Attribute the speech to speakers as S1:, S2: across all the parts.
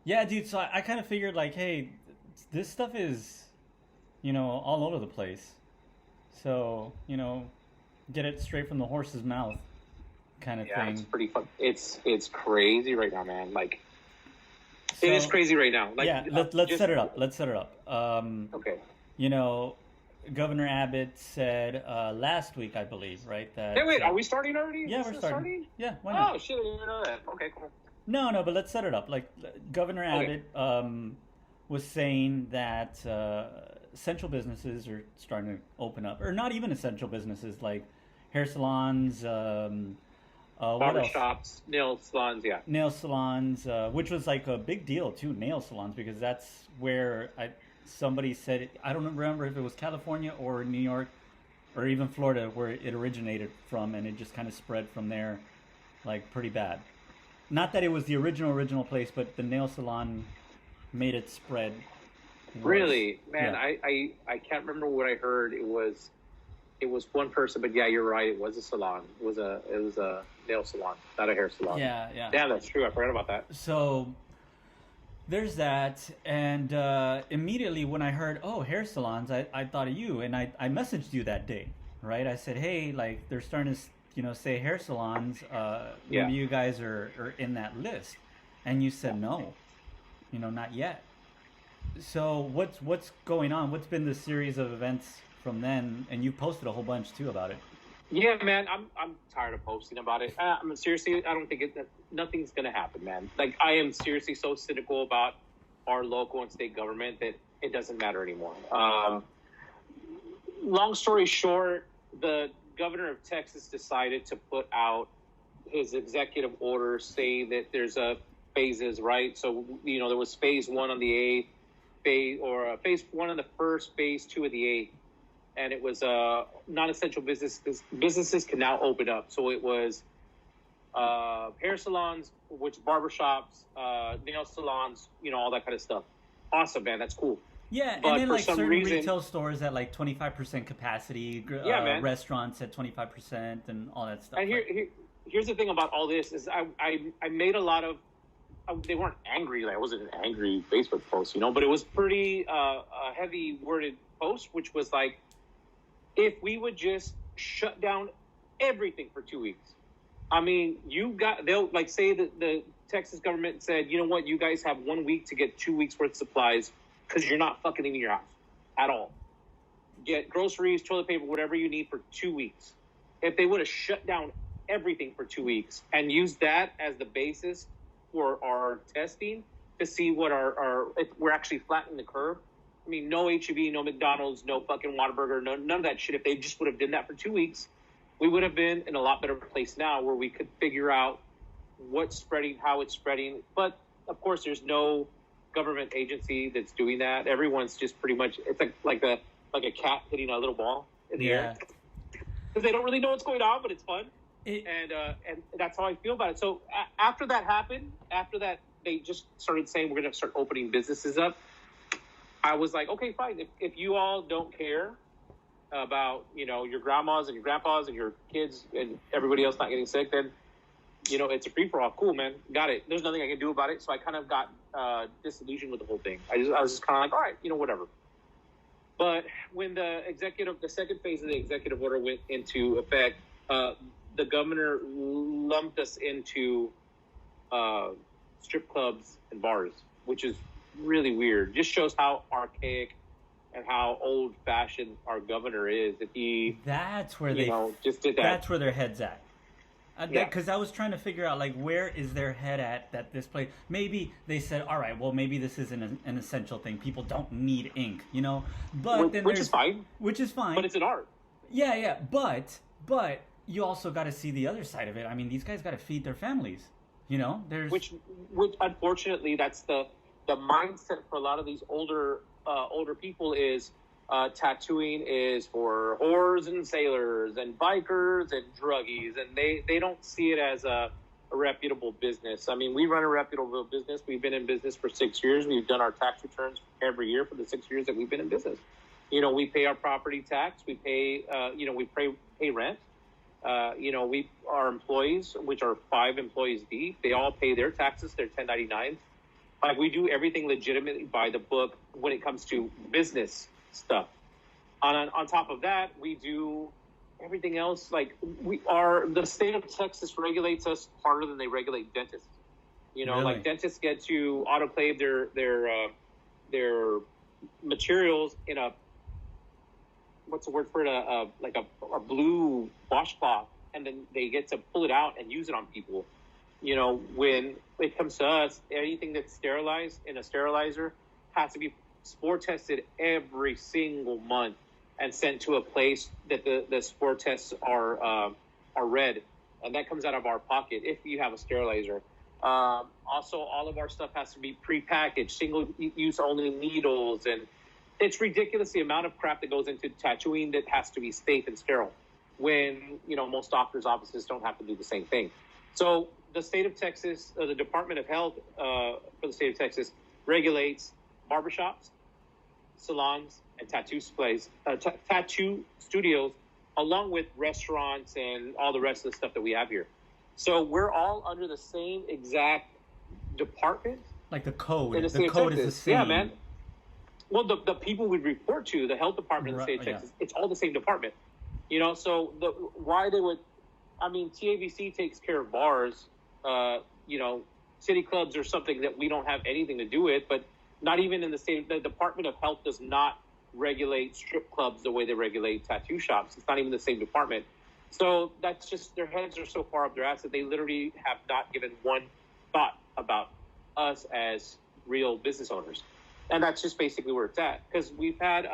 S1: Yeah, dude. So I kind of figured like, hey, this stuff is, all over the place. So, get it straight from the horse's mouth, kind of
S2: Yeah, it's
S1: thing.
S2: pretty fun. It's crazy right now, man. Like it is
S1: So,
S2: crazy right now. Like
S1: yeah, let's
S2: just
S1: set it up. Let's set it up.
S2: okay.
S1: You know, Governor Abbott said last week, I believe, right?
S2: Hey,
S1: That
S2: wait, are we starting already?
S1: yeah,
S2: This
S1: we're
S2: is
S1: starting.
S2: starting?
S1: Yeah, why not?
S2: Oh shit, I didn't know that. Okay, cool.
S1: No, no, but let's set it up. Like Governor
S2: Okay.
S1: Abbott was saying that essential businesses are starting to open up, or not even essential businesses like hair salons. What else?
S2: Barbershops, nail salons, yeah.
S1: Nail salons, which was like a big deal too. Nail salons because that's where somebody said I don't remember if it was California or New York or even Florida where it originated from, and it just kind of spread from there, like pretty bad. Not that it was the original place, but the nail salon made it spread worse.
S2: Really, man,
S1: Yeah,
S2: I can't remember what I heard. It was one person, but yeah, you're right. It was a salon. It was a nail salon, not a hair salon.
S1: yeah, yeah.
S2: Damn, that's true. I forgot about that.
S1: So there's that, and immediately when I heard, oh, hair salons, I thought of you, and I messaged you that day, right? I said, hey, like they're starting to, say hair salons.
S2: Yeah.
S1: Maybe you guys are in that list, and you said no, not yet. So what's going on? What's been the series of events from then? And you posted a whole bunch too about it.
S2: Yeah, man, I'm tired of posting about it. I'm seriously, I don't think nothing's gonna happen, man. Like I am seriously so cynical about our local and state government that it doesn't matter anymore. Long story short, the governor of Texas decided to put out his executive order saying that there's a phases, right? So there was phase one on the eighth, phase one on the first, phase two of the eighth, and it was non-essential businesses can now open up. So it was hair salons, which barbershops, nail salons, all that kind of stuff. Awesome, man. That's cool.
S1: Yeah, and
S2: But
S1: then
S2: for
S1: like
S2: some
S1: certain
S2: reason,
S1: retail stores at like 25% capacity,
S2: yeah, man.
S1: restaurants at 25%, and all that stuff.
S2: And here's the thing about all this is I made a lot of they weren't angry. Like, it wasn't an angry Facebook post, but it was pretty a heavy worded post, which was like, if we would just shut down everything for 2 weeks. I mean, they'll like say that the Texas government said, you know what, you guys have 1 week to get 2 weeks worth of supplies because you're not fucking leaving your house at all. Get groceries, toilet paper, whatever you need for 2 weeks. If they would have shut down everything for 2 weeks and used that as the basis for our testing to see what if we're actually flattening the curve. I mean, no HEB, no McDonald's, no fucking Whataburger, none of that shit. If they just would have done that for 2 weeks, we would have been in a lot better place now where we could figure out what's spreading, how it's spreading. But of course, there's no government agency that's doing that. Everyone's just pretty much, it's like a cat hitting a little ball in the air because they don't really know what's going on, but it's fun.
S1: It,
S2: And that's how I feel about it. So after that happened, after that they just started saying we're going to start opening businesses up. I was like, okay, fine. If you all don't care about your grandmas and your grandpas and your kids and everybody else not getting sick, then it's a free for all. Cool, man. Got it. There's nothing I can do about it. So I kind of got disillusioned with the whole thing. I was just kind of like, all right, whatever. But when the second phase of the executive order went into effect, the governor lumped us into strip clubs and bars, which is really weird. Just shows how archaic and how old-fashioned our governor is. If he,
S1: that's where
S2: just did that.
S1: That's where their head's at.
S2: Yeah.
S1: Because I was trying to figure out like where is their head at this place. Maybe they said, all right, well maybe this isn't an essential thing. People don't need ink, But then
S2: which is fine.
S1: Which is fine.
S2: But it's an art.
S1: Yeah, yeah. But you also got to see the other side of it. I mean, these guys got to feed their families. There's
S2: which unfortunately that's the mindset for a lot of these older people is tattooing is for whores and sailors and bikers and druggies, and they don't see it as a reputable business. I mean, we run a reputable business. We've been in business for 6 years. We've done our tax returns every year for the 6 years that we've been in business. We pay our property tax. We pay pay rent. Our employees, which are 5 employees deep, they all pay their taxes, their 1099s. Like, we do everything legitimately by the book when it comes to business stuff. On top of that, we do everything else. Like, the state of Texas regulates us harder than they regulate dentists. You know,
S1: Really?
S2: like, dentists get to autoclave their materials in a, what's the word for it? Like a blue washcloth, and then they get to pull it out and use it on people. You know, when it comes to us, anything that's sterilized in a sterilizer has to be spore tested every single month and sent to a place that the spore tests are read, and that comes out of our pocket if you have a sterilizer. Also, all of our stuff has to be prepackaged, single-use only needles, and it's ridiculous the amount of crap that goes into tattooing that has to be safe and sterile, when, you know, most doctors' offices don't have to do the same thing. So the state of Texas, the Department of Health for the state of Texas regulates barbershops, salons, and tattoo studios, along with restaurants and all the rest of the stuff that we have here. So we're all under the same exact department.
S1: Like the code.
S2: In
S1: The code is the same.
S2: Yeah, man. Well, the people we report to, the health department in the state of Texas, it's all the same department. You know, so why they would, I mean, TABC takes care of bars, you know, city clubs are something that we don't have anything to do with, but not even in the state, the Department of Health does not regulate strip clubs the way they regulate tattoo shops. It's not even the same department. So that's just, their heads are so far up their ass that they literally have not given one thought about us as real business owners. And that's just basically where it's at. Because we've had,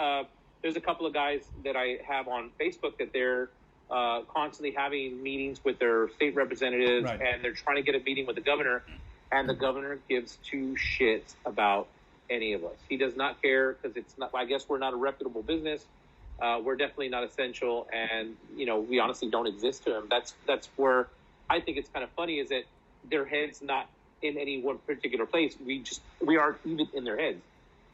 S2: there's a couple of guys that I have on Facebook that they're constantly having meetings with their state representatives,
S1: Right.
S2: and they're trying to get a meeting with the governor, and the governor gives two shits about any of us. He does not care, because it's not, I guess we're not a reputable business. We're definitely not essential, and, you know, we honestly don't exist to him. That's where I think it's kind of funny, is that their head's not in any one particular place. We aren't even in their heads.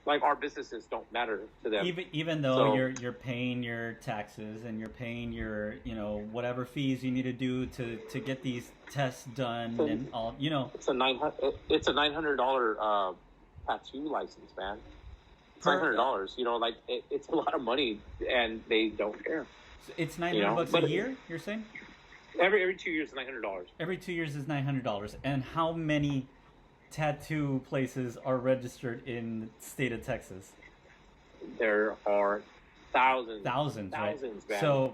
S2: Like, our businesses don't matter to them.
S1: Even though you're paying your taxes and you're paying your, you know, whatever fees you need to do to get these tests done, and all, you know.
S2: It's a $900 tattoo license, man. It's $900. You know, like, it's a lot of money, and they don't care.
S1: It's $900 a year, you're saying?
S2: Every 2 years is $900.
S1: Every 2 years is $900. And how many tattoo places are registered in the state of Texas?
S2: There are thousands.
S1: Thousands, right?
S2: Man.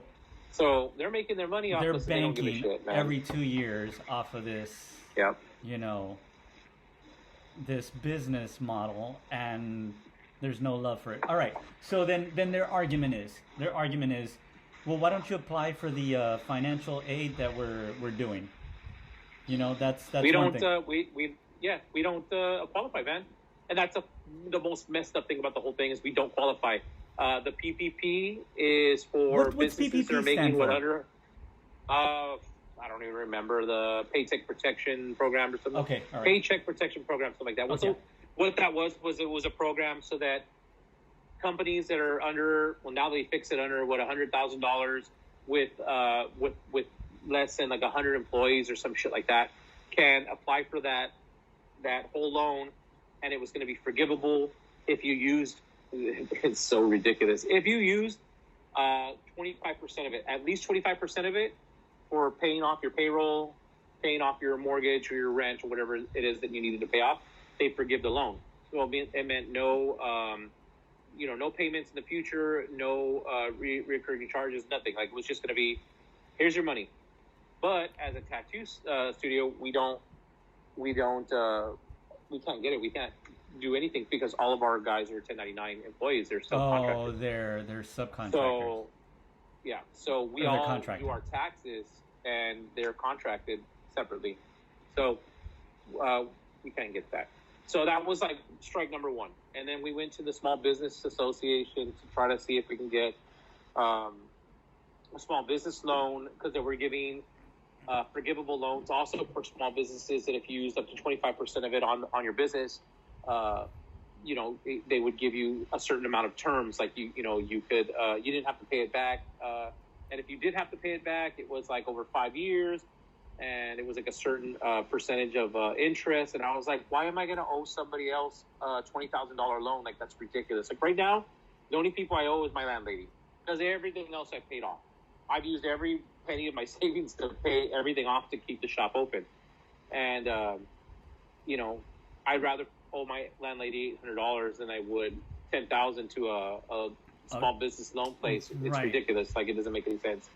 S2: So they're making their money off
S1: they're
S2: this. They don't give a
S1: banking
S2: shit, man.
S1: every 2 years off of this.
S2: Yep.
S1: You know, this business model, and there's no love for it. All right. So then their argument is, well, why don't you apply for the financial aid that we're doing? You know, that's
S2: we
S1: one
S2: don't
S1: thing.
S2: we don't qualify, man. And that's the most messed up thing about the whole thing, is we don't qualify. The PPP is for
S1: What's
S2: businesses
S1: PPP
S2: that are making
S1: stand for?
S2: 100. I don't even remember the Paycheck Protection Program or something.
S1: Okay, all right.
S2: Paycheck Protection Program, something like that.
S1: Okay.
S2: What that was it was a program so that companies that are under, well, now they fix it under $100,000 with less than like 100 employees or some shit like that, can apply for that whole loan, and it was going to be forgivable if you used, it's so ridiculous, if you used 25% of it, at least 25% of it, for paying off your payroll, paying off your mortgage or your rent or whatever it is that you needed to pay off, they forgive the loan. So it meant no, no payments in the future, no recurring charges, nothing. Like, it was just going to be, here's your money. But as a tattoo studio, we can't get it. We can't do anything because all of our guys are 1099 employees. They're subcontractors.
S1: Oh, they're subcontractors.
S2: So, yeah. So we all do our taxes, and they're contracted separately. So we can't get that. So that was like strike number one. And then we went to the Small Business Association to try to see if we can get a small business loan, because they were giving forgivable loans also for small businesses, that if you used up to 25% of it on your business, they would give you a certain amount of terms. Like you could you didn't have to pay it back, and if you did have to pay it back, it was like over 5 years, and it was like a certain percentage of interest. And I was like, why am I going to owe somebody else a $20,000 loan? Like, that's ridiculous. Like, right now, the only people I owe is my landlady, because everything else I paid off. I've used every penny of my savings to pay everything off to keep the shop open. And, you know, I'd rather owe my landlady $800 than I would $10,000 to a small business loan place. It's ridiculous. Like, it doesn't make any sense.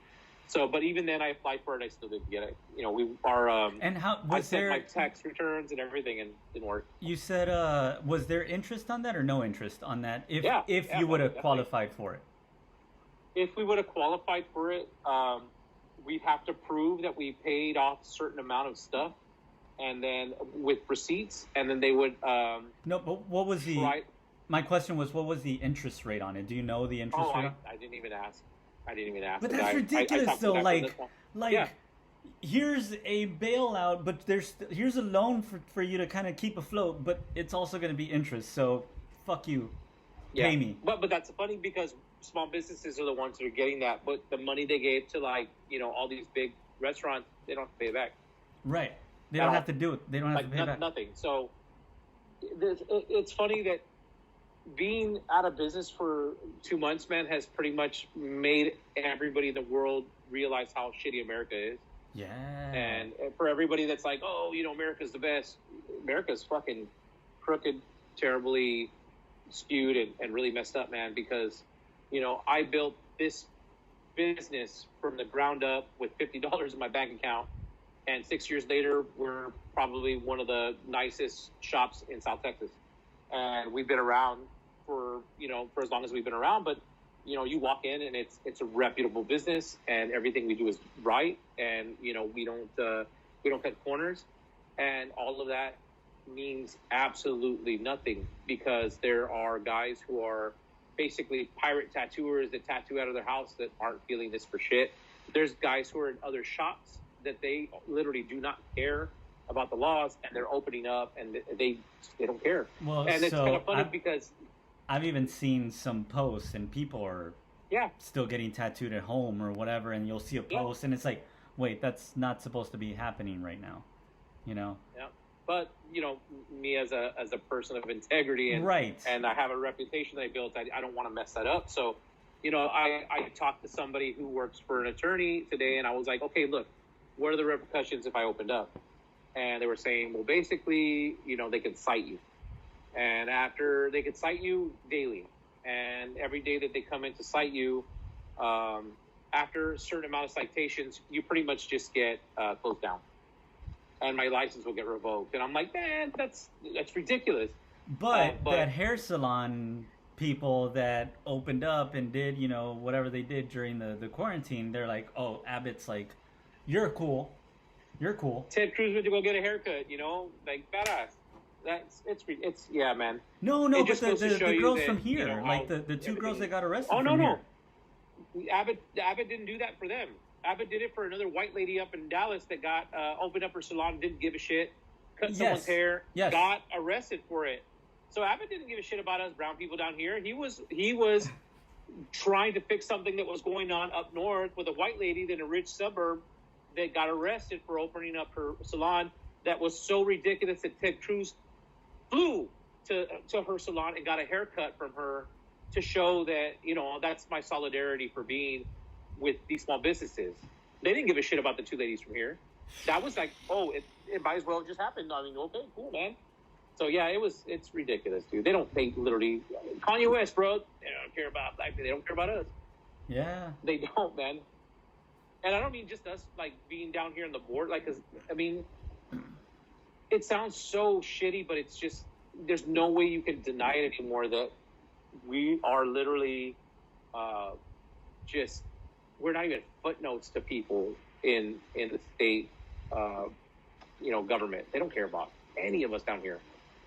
S2: So, but even then, I applied for it. I still didn't get it. You know, we are.
S1: And how was
S2: I sent
S1: there
S2: my tax returns and everything, and it didn't work.
S1: You said, was there interest on that or no interest on that? If
S2: Yeah,
S1: you would have qualified for it.
S2: If we would have qualified for it, we'd have to prove that we paid off a certain amount of stuff, and then with receipts, and then they would.
S1: No, but what was the? My question was, what was the interest rate on it? Do you know the interest rate?
S2: I didn't even ask.
S1: But that's ridiculous, though. Like, here's a bailout, but here's a loan for you to kind of keep afloat, but it's also going to be interest. So, fuck you. Pay me.
S2: But that's funny because small businesses are the ones that are getting that. But the money they gave to, like, you know, all these big restaurants, they don't have to pay it back.
S1: Right. They don't have to do it. They don't have to pay it back.
S2: Nothing. So it's funny that being out of business for 2 months, man, has pretty much made everybody in the world realize how shitty America is.
S1: Yeah.
S2: And for everybody that's like, oh, you know, America's the best. America's fucking crooked, terribly skewed, and really messed up, man, because, you know, I built this business from the ground up with $50 in my bank account. And 6 years later, we're probably one of the nicest shops in South Texas. And we've been around for as long as we've been around, but you know, you walk in and it's a reputable business, and everything we do is right, and you know, we don't cut corners, and all of that means absolutely nothing, because there are guys who are basically pirate tattooers that tattoo out of their house that aren't feeling this for shit. There's guys who are in other shops that they literally do not care about the laws, and they're opening up, and they don't care.
S1: Well,
S2: and it's kind of funny because
S1: I've even seen some posts, and people are still getting tattooed at home or whatever, and you'll see a post, and it's like, wait, that's not supposed to be happening right now, you know? Yeah.
S2: But, you know, me as a person of integrity, and and I have a reputation that I built, I don't want to mess that up. So, you know, I talked to somebody who works for an attorney today, and I was like, okay, look, what are the repercussions if I opened up? And they were saying, well, basically, you know, they could cite you. And after they could cite you daily. And every day that they come in to cite you, after a certain amount of citations, you pretty much just get closed down. And my license will get revoked. And I'm like, man, that's ridiculous.
S1: But that hair salon people that opened up and did, you know, whatever they did during the quarantine, they're like, oh, Abbott's like, you're cool.
S2: Ted Cruz went to go get a haircut, you know, like badass. It's man.
S1: No, but the girls from here, you know, like the two girls that got arrested.
S2: Oh no.
S1: Here.
S2: Abbott didn't do that for them. Abbott did it for another white lady up in Dallas that got opened up her salon, didn't give a shit, cut someone's hair, got arrested for it. So Abbott didn't give a shit about us brown people down here. He was trying to fix something that was going on up north with a white lady in a rich suburb that got arrested for opening up her salon. That was so ridiculous that Ted Cruz flew to her salon and got a haircut from her to show that, you know, that's my solidarity for being with these small businesses. They didn't give a shit about the two ladies from here. That was like, oh, it might as well have just happened. I mean, okay, cool, man. So yeah, it's ridiculous, dude. They literally, Kanye West, bro, they don't care about, like, they don't care about us.
S1: Yeah.
S2: They don't, man. And I don't mean just us, like, being down here on the board, like, 'cause, I mean, it sounds so shitty, but it's just, there's no way you can deny it anymore that we are literally we're not even footnotes to people in the state, you know, government. They don't care about any of us down here.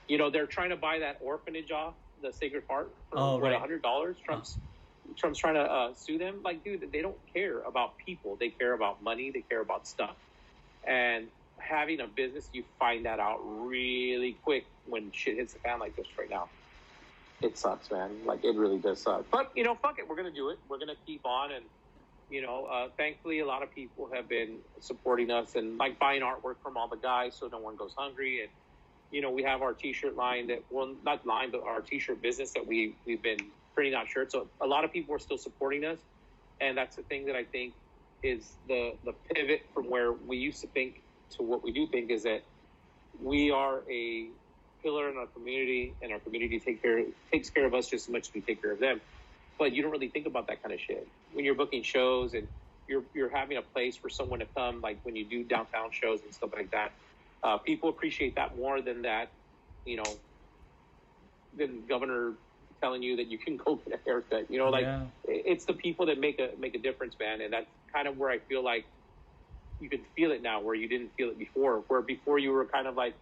S2: You know, they're trying to buy that orphanage off, the Sacred Heart, for $100. Trump's trying to sue them. Like, dude, they don't care about people. They care about money. They care about stuff. And having a business, you find that out really quick when shit hits the fan like this right now. It sucks, man. Like, it really does suck. But, you know, fuck it. We're going to do it. We're going to keep on. And Thankfully, a lot of people have been supporting us and like buying artwork from all the guys, so no one goes hungry. And we have our T-shirt line not line, but our T-shirt business that we've been printing out shirts. So a lot of people are still supporting us, and that's the thing that I think is the pivot from where we used to think to what we do think is that we are a pillar in our community, and our community takes care of us just as much as we take care of them. But you don't really think about that kind of shit when you're booking shows and you're having a place for someone to come, like when you do downtown shows and stuff like that. People appreciate that more than that, than governor telling you that you can go get a haircut. It's the people that make a difference, man. And that's kind of where I feel like you can feel it now, where you didn't feel it before. Where before you were kind of like,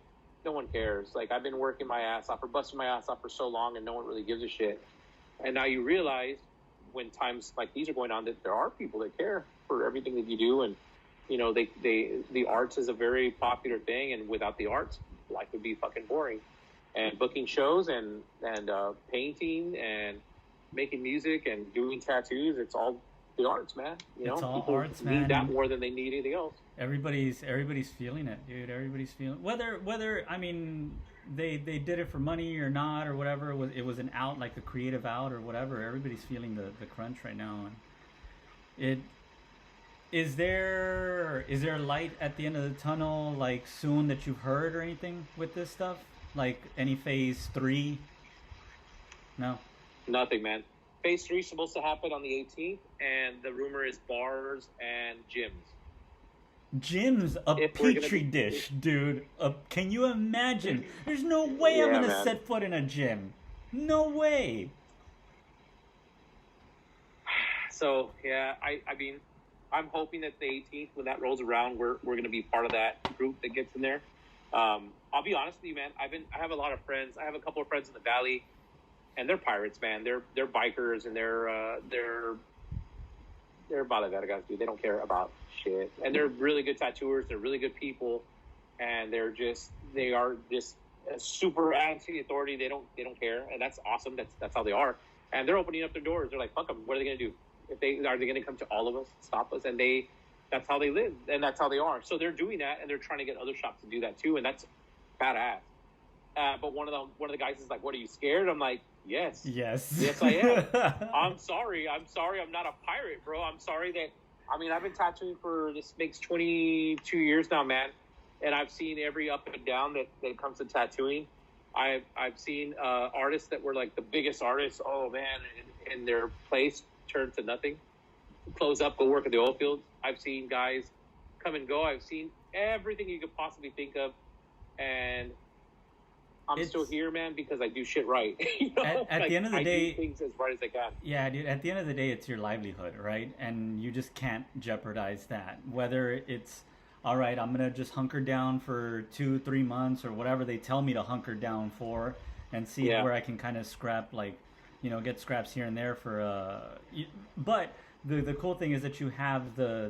S2: no one cares. Like, I've been working my ass off or busting my ass off for so long, and no one really gives a shit. And now you realize when times like these are going on that there are people that care for everything that you do. And, the arts is a very popular thing. And without the arts, life would be fucking boring. And booking shows and painting and making music and doing tattoos, it's all the arts, man.
S1: It's all
S2: people
S1: arts,
S2: need
S1: man.
S2: that more than they need anything else.
S1: Everybody's feeling it, dude. Everybody's feeling whether I mean they did it for money or not or whatever. It was an out, like a creative out or whatever. Everybody's feeling the crunch right now. And is there light at the end of the tunnel, like soon, that you've heard or anything with this stuff? Like any phase 3? No.
S2: Nothing, man. Phase 3 is supposed to happen on the 18th, and the rumor is bars and gyms.
S1: Gyms, a petri dish, dude. Can you imagine? There's no way I'm gonna set foot in a gym. No way.
S2: So yeah, I mean, I'm hoping that the 18th, when that rolls around, we're gonna be part of that group that gets in there. I'll be honest with you, man. I have a lot of friends. I have a couple of friends in the Valley, and they're pirates, man. They're bikers, and they're Vale guys, dude. They don't care about shit, and they're really good tattooers. They're really good people, and they are just super anti-authority. They don't care, and that's awesome. That's how they are, and they're opening up their doors. They're like, fuck them. What are they gonna do? Are they gonna come to all of us, stop us? And that's how they live, and that's how they are. So they're doing that, and they're trying to get other shops to do that too, and that's badass. But one of the guys is like, "What, are you scared?" I'm like, Yes, I am. I'm sorry. I'm not a pirate, bro. I'm sorry that. I mean, I've been tattooing for this makes 22 years now, man, and I've seen every up and down that comes to tattooing. I've seen artists that were like the biggest artists. Oh man, in their place turn to nothing, close up, go work in the oil fields. I've seen guys come and go. I've seen everything you could possibly think of, and I'm still here, man, because I do shit right.
S1: At the end of the day,
S2: I do things as right as I can.
S1: Yeah, dude. At the end of the day, it's your livelihood, right? And you just can't jeopardize that. Whether it's, all right, I'm gonna just hunker down for 2-3 months or whatever they tell me to hunker down for, and see where I can kind of scrap, like, get scraps here and there for. But the cool thing is that you have the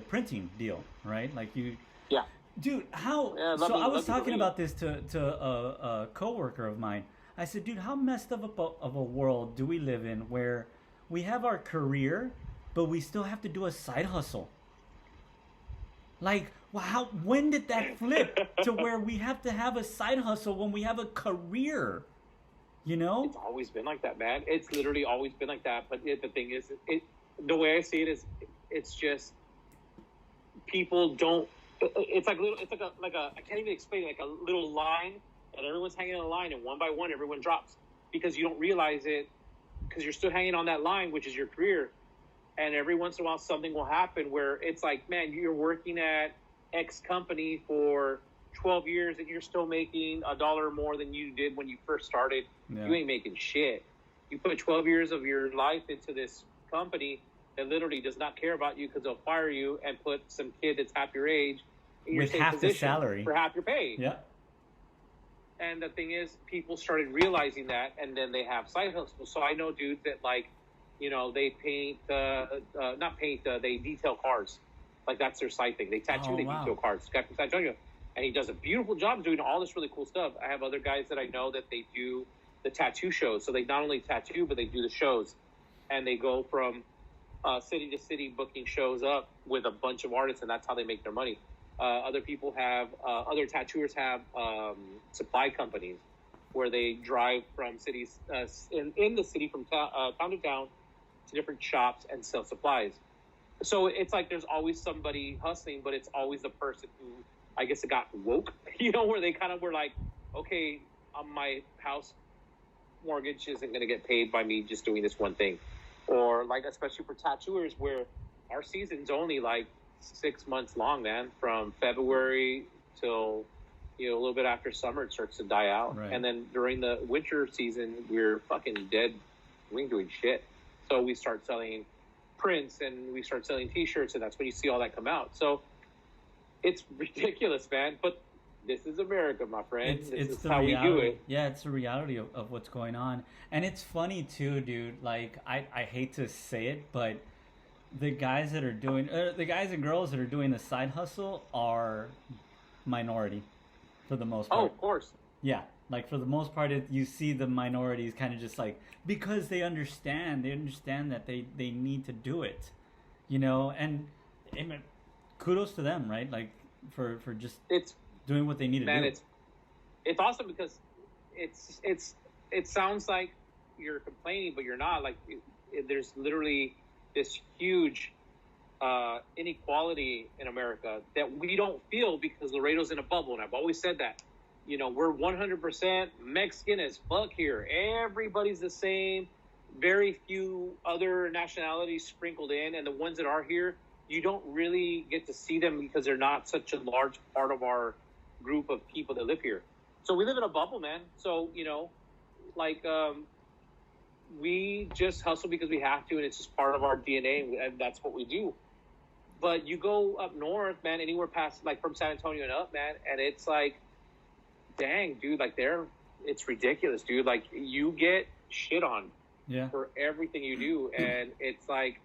S1: printing deal, right? Like you. Yeah. Dude, how? Yeah, I was talking about this to a coworker of mine. I said, dude, how messed up of a world do we live in where we have our career, but we still have to do a side hustle? Like, wow, when did that flip to where we have to have a side hustle when we have a career?
S2: It's always been like that, man. It's literally always been like that. But the thing is, the way I see it is, it's just people don't. It's like I can't even explain it, like a little line, and everyone's hanging on a line, and one by one everyone drops because you don't realize it because you're still hanging on that line, which is your career. And every once in a while something will happen where it's like, man, you're working at X company for 12 years and you're still making $1 more than you did when you first started. You ain't making shit. You put 12 years of your life into this company that literally does not care about you because they'll fire you and put some kid that's half your age in your same
S1: half the salary
S2: for half your pay.
S1: Yeah.
S2: And the thing is, people started realizing that, and then they have side hustles. So I know dudes that, like, they paint, they detail cars. Like, that's their side thing. They tattoo, detail cars. This guy from San Antonio. And he does a beautiful job doing all this really cool stuff. I have other guys that I know that they do the tattoo shows. So they not only tattoo, but they do the shows. And they go from city to city booking shows up with a bunch of artists, and that's how they make their money. Other people have, other tattooers have supply companies where they drive from cities in the city from town to town to different shops and sell supplies. So it's like there's always somebody hustling, but it's always the person who, I guess, it got woke, where they kind of were like, okay, my house mortgage isn't going to get paid by me just doing this one thing. Or like, especially for tattooers, where our season's only like 6 months long, man, from February till, a little bit after summer, it starts to die out.
S1: Right.
S2: And then during the winter season, we're fucking dead. We ain't doing shit. So we start selling prints and we start selling t-shirts, and that's when you see all that come out. So it's ridiculous, man. But this is America, my friend. This is how
S1: reality.
S2: We do it.
S1: Yeah, it's the reality of what's going on. And it's funny too, dude. Like, I hate to say it, but the guys that are doing, the guys and girls that are doing the side hustle are minority for the most part.
S2: Oh, of course.
S1: Yeah, like for the most part, you see the minorities kind of just like, because they understand that they need to do it, and kudos to them, right? Like for just doing what they need to do.
S2: It's awesome because it sounds like you're complaining, but you're not. Like there's literally this huge inequality in America that we don't feel because Laredo's in a bubble, and I've always said that. We're 100% Mexican as fuck here. Everybody's the same. Very few other nationalities sprinkled in, and the ones that are here, you don't really get to see them because they're not such a large part of our group of people that live here. So we live in a bubble, man. So, we just hustle because we have to, and it's just part of our DNA, and that's what we do. But you go up north, man, anywhere past, like from San Antonio and up, man, and it's like, dang, dude, like it's ridiculous, dude. Like you get shit on for everything you do, and it's like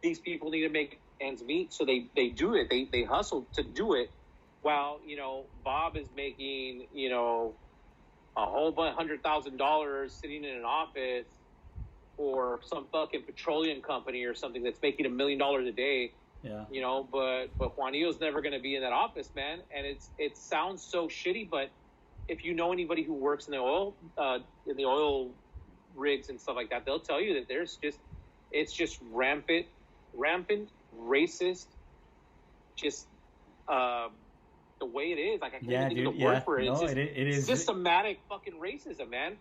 S2: these people need to make ends meet, so they do it. They hustle to do it, while Bob is making a whole bunch $100,000 sitting in an office for some fucking petroleum company or something that's making $1 million a day.
S1: Yeah.
S2: But Juanillo's never going to be in that office, man. And it sounds so shitty, but if you know anybody who works in the oil rigs and stuff like that, they'll tell you that it's just rampant, racist, just the way it is. Like I can't even think of the word for it.
S1: No,
S2: it's just
S1: it is
S2: systematic fucking racism, man.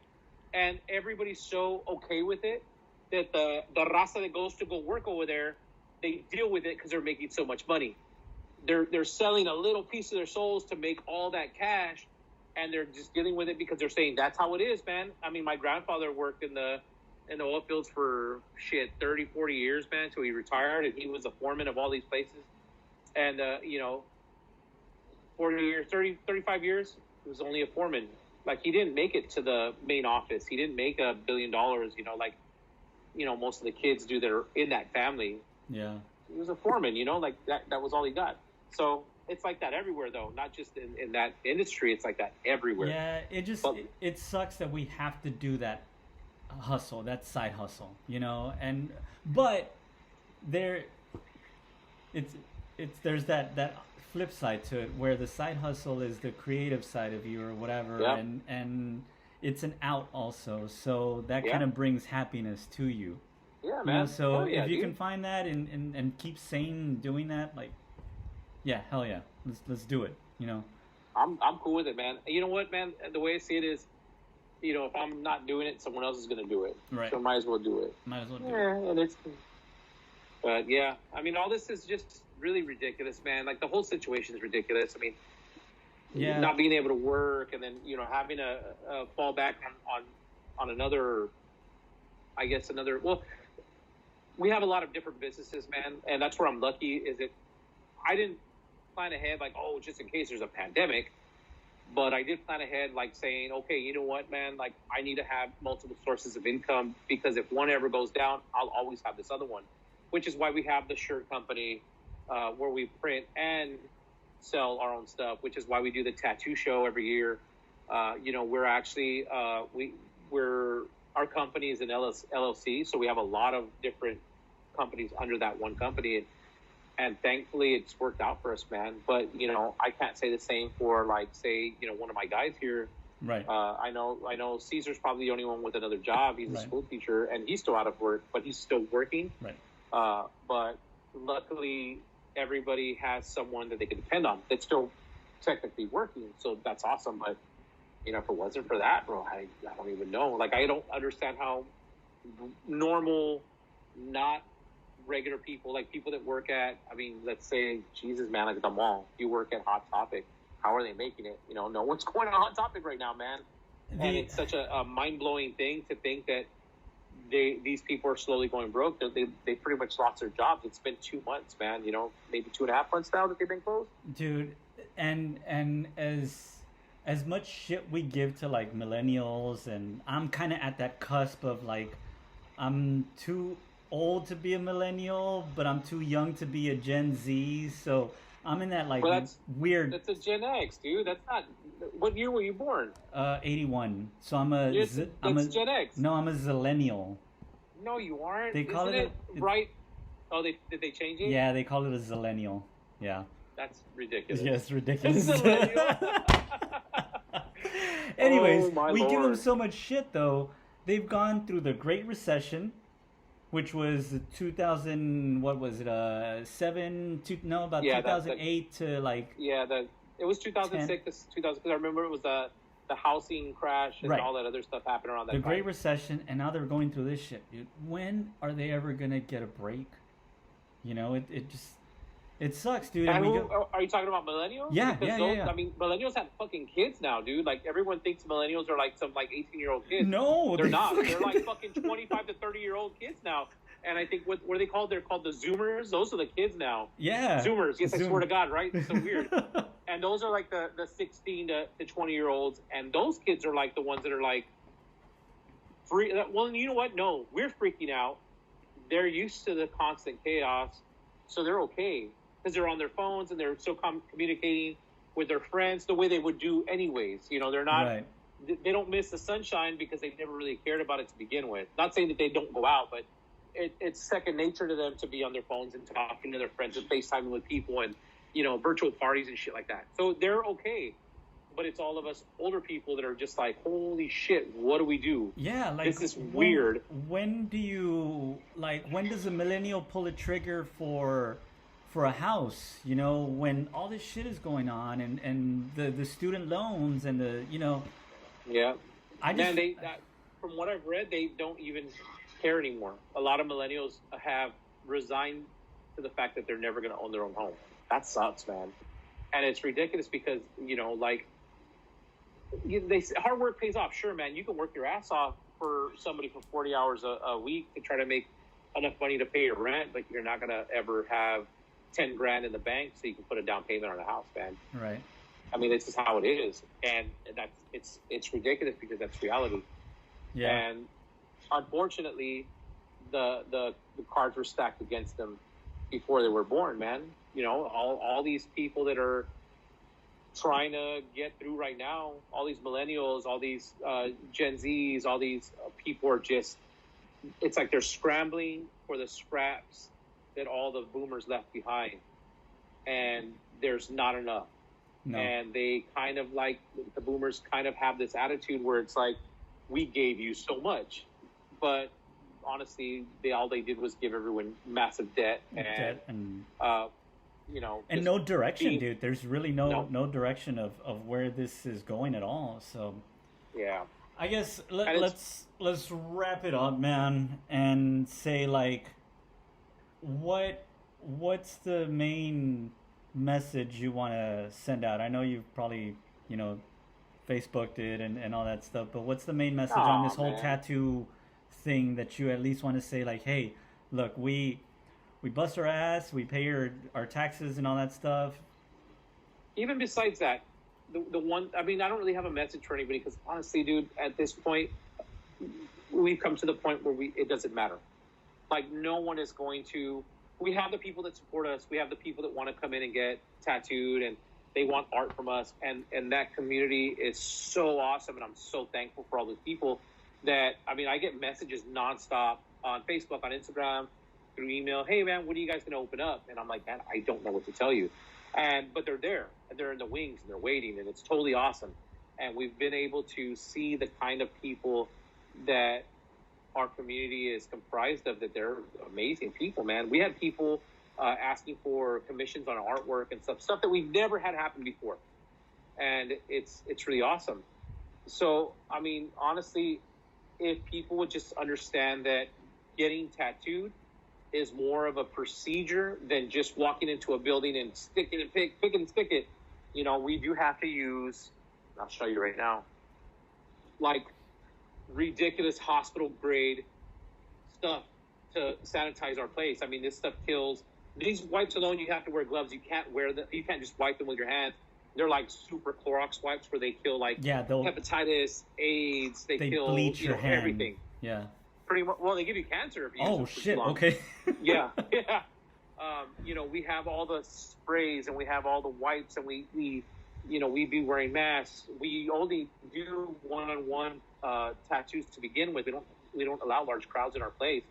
S2: And everybody's so okay with it that the raza that goes to go work over there, they deal with it because they're making so much money. They're selling a little piece of their souls to make all that cash, and they're just dealing with it because they're saying that's how it is, man. I mean, my grandfather worked in the oil fields for 30, 40 years, man, until he retired, and he was the foreman of all these places. And 40 years, 30, 35 years, he was only a foreman. Like, he didn't make it to the main office. He didn't make $1 billion, like most of the kids do that are in that family.
S1: Yeah.
S2: He was a foreman, like that was all he got. So it's like that everywhere, though, not just in that industry. It's like that everywhere.
S1: Yeah, it sucks that we have to do that hustle, that side hustle, but there's there's that flip side to it where the side hustle is the creative side of you or whatever, and it's an out also, so that kind of brings happiness to you.
S2: Yeah, man.
S1: So if you can find that and keep sane doing that, like, hell yeah, let's do it.
S2: I'm cool with it, man. You know what, man? The way I see it is, if I'm not doing it, someone else is going to do it.
S1: Right.
S2: So I might as well do it. But yeah, I mean, all this is just really ridiculous, man. Like, the whole situation is ridiculous. I mean, not being able to work, and then having a fall back on another. I guess another. Well, we have a lot of different businesses, man, and that's where I'm lucky. Is it? I didn't plan ahead, like, just in case there's a pandemic, but I did plan ahead, like saying, okay, you know what, man, like I need to have multiple sources of income, because if one ever goes down, I'll always have this other one, which is why we have the shirt company where we print and sell our own stuff, which is why we do the tattoo show every year. We're actually our company is an LLC, so we have a lot of different companies under that one company. And thankfully it's worked out for us, man. But, I can't say the same for, like, say, one of my guys here.
S1: Right.
S2: I know Caesar's probably the only one with another job. He's a school teacher, and he's still out of work, but he's still working.
S1: Right.
S2: But luckily, everybody has someone that they can depend on that's still technically working. So that's awesome. But, if it wasn't for that, bro, I don't even know. Like, I don't understand how normal, not regular people, like people that work at, let's say, Jesus, man, like at the mall, you work at Hot Topic. How are they making it? No one's going on Hot Topic right now, man. And it's such a mind-blowing thing to think that these people are slowly going broke. They pretty much lost their jobs. It's been 2 months, man. Maybe 2.5 months now that they've been closed.
S1: Dude, and as much shit we give to, like, millennials, and I'm kind of at that cusp of, like, I'm too old to be a millennial, but I'm too young to be a Gen Z. So I'm in that, like, weird.
S2: That's a Gen X, dude. That's not. What year were you born?
S1: 81. So I'm a.
S2: That's Gen X.
S1: No, I'm a Zillennial.
S2: No, you aren't.
S1: They call
S2: it right. Oh, did they change it?
S1: Yeah, they call it a Zillennial. Yeah.
S2: That's ridiculous.
S1: Yes, ridiculous.
S2: Anyways,
S1: we give them so much shit, though. They've gone through the Great Recession, which was 2000. What was it? 2008 to, like.
S2: Yeah, it was 2006 to 2000. Because I remember it was the housing crash and all that other stuff happened around that time.
S1: The Great Recession, and now they're going through this shit, dude. When are they ever gonna get a break? It just. It sucks, dude.
S2: Are you talking about millennials?
S1: Yeah,
S2: yeah. Millennials have fucking kids now, dude. Like, everyone thinks millennials are like some, like, 18-year-old kids.
S1: No,
S2: they're not. They're like fucking 25 to 30-year-old kids now. And I think what are they called? They're called the Zoomers. Those are the kids now.
S1: Yeah.
S2: Zoomers. Yes, I swear to God, right? It's so weird. And those are like the 16 to 20-year-olds. And those kids are like the ones that are like free. Well, you know what? No, we're freaking out. They're used to the constant chaos, so they're okay. Because they're on their phones and they're still communicating with their friends the way they would do anyways. They're not, they don't miss the sunshine because they've never really cared about it to begin with. Not saying that they don't go out, but it's second nature to them to be on their phones and talking to their friends and FaceTiming with people and, virtual parties and shit like that. So they're okay. But it's all of us older people that are just like, holy shit, what do we do?
S1: Yeah, like,
S2: this is weird.
S1: When does a millennial pull a trigger for a house, when all this shit is going on and the student loans and the.
S2: Yeah. From what I've read, they don't even care anymore. A lot of millennials have resigned to the fact that they're never going to own their own home. That sucks, man. And it's ridiculous because, they say hard work pays off. Sure, man, you can work your ass off for somebody for 40 hours a week to try to make enough money to pay your rent, but you're not going to ever have 10 grand in the bank so you can put a down payment on a house, man.
S1: Right.
S2: This is how it is. And it's ridiculous because that's reality.
S1: Yeah.
S2: And unfortunately, the cards were stacked against them before they were born, man. All these people that are trying to get through right now, all these millennials, all these Gen Zs, all these people are just, it's like they're scrambling for the scraps that all the boomers left behind, and there's not enough. No. And they kind of like, the boomers kind of have this attitude where it's like, we gave you so much, but honestly, all they did was give everyone massive debt and
S1: and no direction, dude. There's really no direction of where this is going at all. So
S2: yeah,
S1: I guess let's wrap it up, man, and say, like, what's the main message you want to send out? I know you've probably Facebooked it and all that stuff, but what's the main message on this whole tattoo thing that you at least want to say, like, hey, look, we bust our ass, we pay our taxes and all that stuff?
S2: Even besides that, the one, I don't really have a message for anybody because honestly, dude, at this point, we've come to the point where it doesn't matter. Like, no one is going to. We have the people that support us. We have the people that want to come in and get tattooed, and they want art from us. And that community is so awesome, and I'm so thankful for all those people that, I get messages nonstop on Facebook, on Instagram, through email, hey man, when are you guys going to open up? And I'm like, man, I don't know what to tell you. But they're there, and they're in the wings, and they're waiting, and it's totally awesome. And we've been able to see the kind of people that our community is comprised of, that they're amazing people, man. We had people asking for commissions on artwork and stuff that we've never had happen before. And it's really awesome. So, I mean, honestly, if people would just understand that getting tattooed is more of a procedure than just walking into a building and sticking and pick and stick it. You know, we do have to use, I'll show you right now, like ridiculous hospital grade stuff to sanitize our place. I mean, this stuff kills. These wipes alone, you have to wear gloves. You can't wear them. You can't just wipe them with your hands. They're like super Clorox wipes where they kill like hepatitis, AIDS. They kill
S1: bleach your hand.
S2: Everything.
S1: Yeah.
S2: Pretty much. Well, they give you cancer if you use them for
S1: shit!
S2: too long.
S1: Okay.
S2: Yeah. You know, we have all the sprays and we have all the wipes, and we be wearing masks. We only do one-on-one tattoos to begin with. We don't allow large crowds in our place.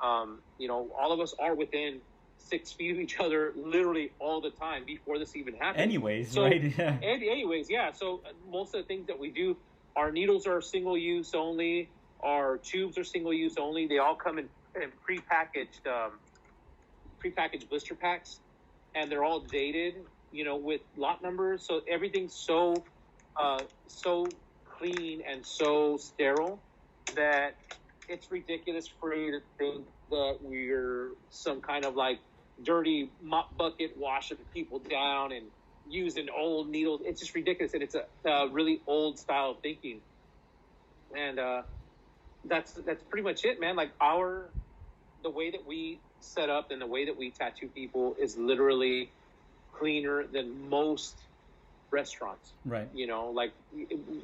S2: You know, all of us are within 6 feet of each other literally all the time before this even happened.
S1: Anyways, right? Yeah.
S2: Anyways, yeah. So most of the things that we do, our needles are single use only. Our tubes are single use only. They all come in prepackaged blister packs, and they're all dated, you know, with lot numbers. So everything's so clean and so sterile that it's ridiculous for you to think that we're some kind of like dirty mop bucket washing people down and using old needles. It's just ridiculous, and it's a really old style of thinking. And that's pretty much it, man. Like the way that we set up and the way that we tattoo people is literally cleaner than most restaurants. Right. You know, like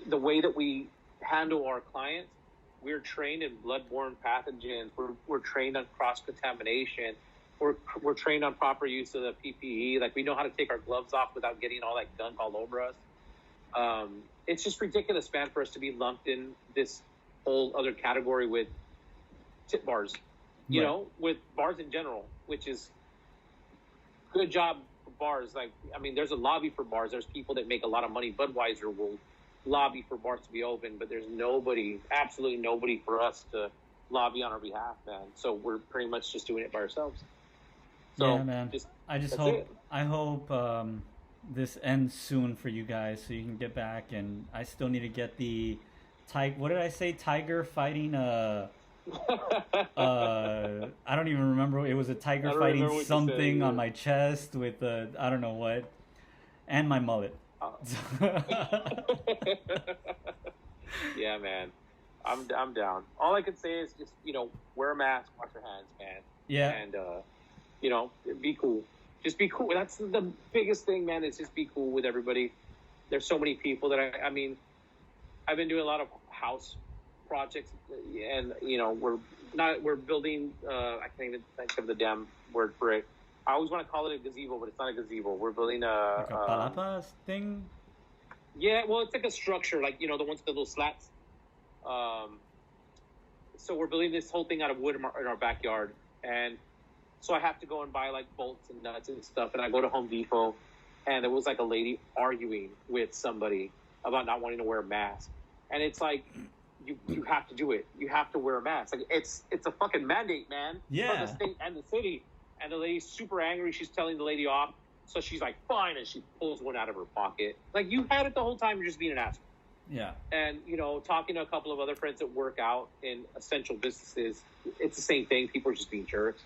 S2: the way that we handle our clients, we're trained in bloodborne pathogens. We're trained on cross-contamination. We're trained on proper use of the PPE. Like, we know how to take our gloves off without getting all that gunk all over us. It's just ridiculous, man, for us to be lumped in this whole other category with tip bars, you know, with bars in general, which is good job for bars. Like, I mean, there's a lobby for bars. There's people that make a lot of money. Budweiser will lobby for bars to be open, but there's absolutely nobody for us to lobby on our behalf, man. So we're pretty much just doing it by ourselves. So
S1: yeah, man. I hope this ends soon for you guys so you can get back. And I still need to get the what did I say? Tiger fighting I don't even remember. It was a tiger fighting something on my chest with I don't know what, and my mullet.
S2: Yeah, man, I'm down. All I can say is just, you know, wear a mask, wash your hands, man. Yeah, and you know, be cool. Just be cool. That's the biggest thing, man. Is just be cool with everybody. There's so many people that I mean, I've been doing a lot of house projects, and you know, we're building. I can't even think of the damn word for it. I always want to call it a gazebo, but it's not a gazebo. We're building
S1: like a palapas thing.
S2: Yeah, well, it's like a structure, like, you know, the ones with the little slats. So we're building this whole thing out of wood in our backyard, and so I have to go and buy like bolts and nuts and stuff. And I go to Home Depot, and there was like a lady arguing with somebody about not wanting to wear a mask, and it's like, you have to do it. You have to wear a mask. Like, it's a fucking mandate, man. Yeah. For the state and the city. And the lady's super angry. She's telling the lady off. So she's like, fine. And she pulls one out of her pocket. Like, you had it the whole time. You're just being an asshole. Yeah. And, you know, talking to a couple of other friends that work out in essential businesses, it's the same thing. People are just being jerks.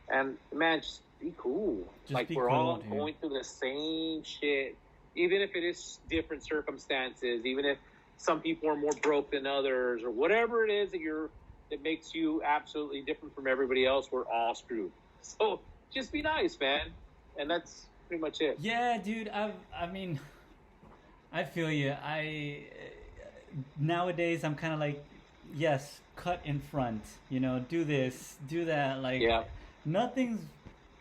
S2: And, man, just be cool. We're all going through the same shit. Even if it is different circumstances, even if some people are more broke than others, or whatever it is that makes you absolutely different from everybody else, we're all screwed. So just be nice, man. And that's pretty much it.
S1: Yeah, dude. I mean, I feel you. Nowadays I'm kind of like, yes, cut in front, you know, do this, do that. Like, nothing's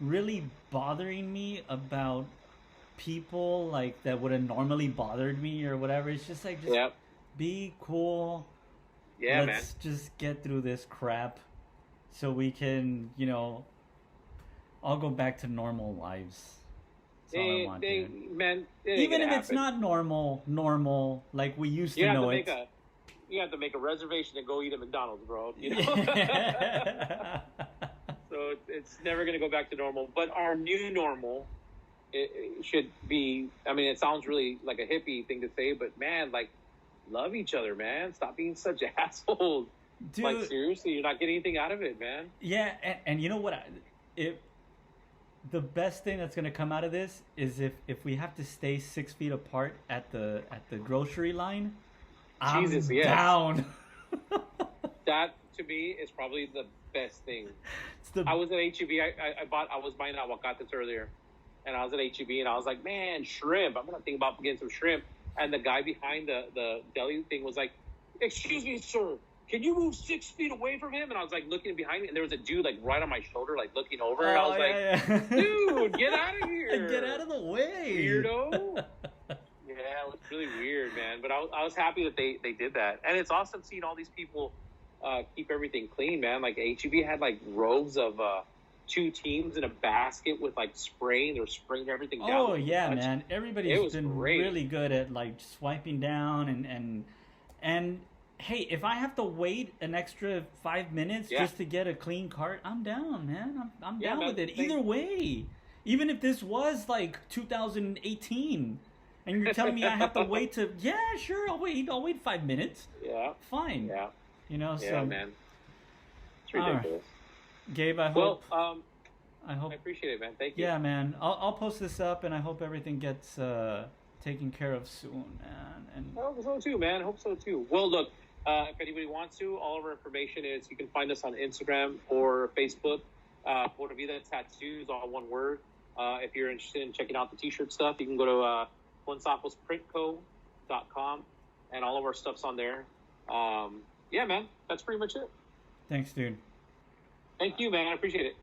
S1: really bothering me about people like that would have normally bothered me or whatever. It's just like, be cool. Yeah, Let's just get through this crap so we can, you know, all go back to normal lives. That's all I want, dude.
S2: Man,
S1: Even if it's not normal, like we used to know it.
S2: You have to make a reservation and go eat at McDonald's, bro. You know? So it's never going to go back to normal. But our new normal, it should be, I mean, it sounds really like a hippie thing to say, but man, like, love each other, man. Stop being such assholes. Dude, like, seriously, you're not getting anything out of it, man.
S1: Yeah, and you know what? The best thing that's going to come out of this is if we have to stay 6 feet apart at the grocery line, Jesus, I'm down.
S2: That, to me, is probably the best thing. I was at H-E-B. I was buying aguacates earlier, and I was at H-E-B, and I was like, man, shrimp. I'm going to think about getting some shrimp. And the guy behind the deli thing was like, excuse me, sir, can you move 6 feet away from him? And I was like looking behind me, and there was a dude like right on my shoulder, like looking over. And I was like, dude, get out of here.
S1: Get out of the way.
S2: Weirdo. Yeah, it was really weird, man. But I was happy that they did that. And it's awesome seeing all these people keep everything clean, man. Like H-E-B had like rows of 2 teams in a basket with like spraying. They were spraying everything down.
S1: Oh yeah, man. Everybody's been really good at like swiping down and hey, if I have to wait an extra 5 minutes just to get a clean cart, I'm down, man. I'm down with it. Either way. Even if this was like 2018 and you're telling me I have to wait to sure, I'll wait 5 minutes. Yeah. Fine. Yeah. You know,
S2: yeah, man. It's ridiculous.
S1: Right. Gabe, I hope. I
S2: appreciate it, man. Thank you.
S1: Yeah, man. I'll post this up, and I hope everything gets taken care of soon, man. And
S2: I hope so too, man. I hope so too. Well, look, if anybody wants to, all of our information is you can find us on Instagram or Facebook. PorVida Tattoos, all one word. If you're interested in checking out the t-shirt stuff, you can go to ConSafosPrintCo.com, and all of our stuff's on there. Yeah, man, that's pretty much it.
S1: Thanks, dude.
S2: Thank you, man. I appreciate it.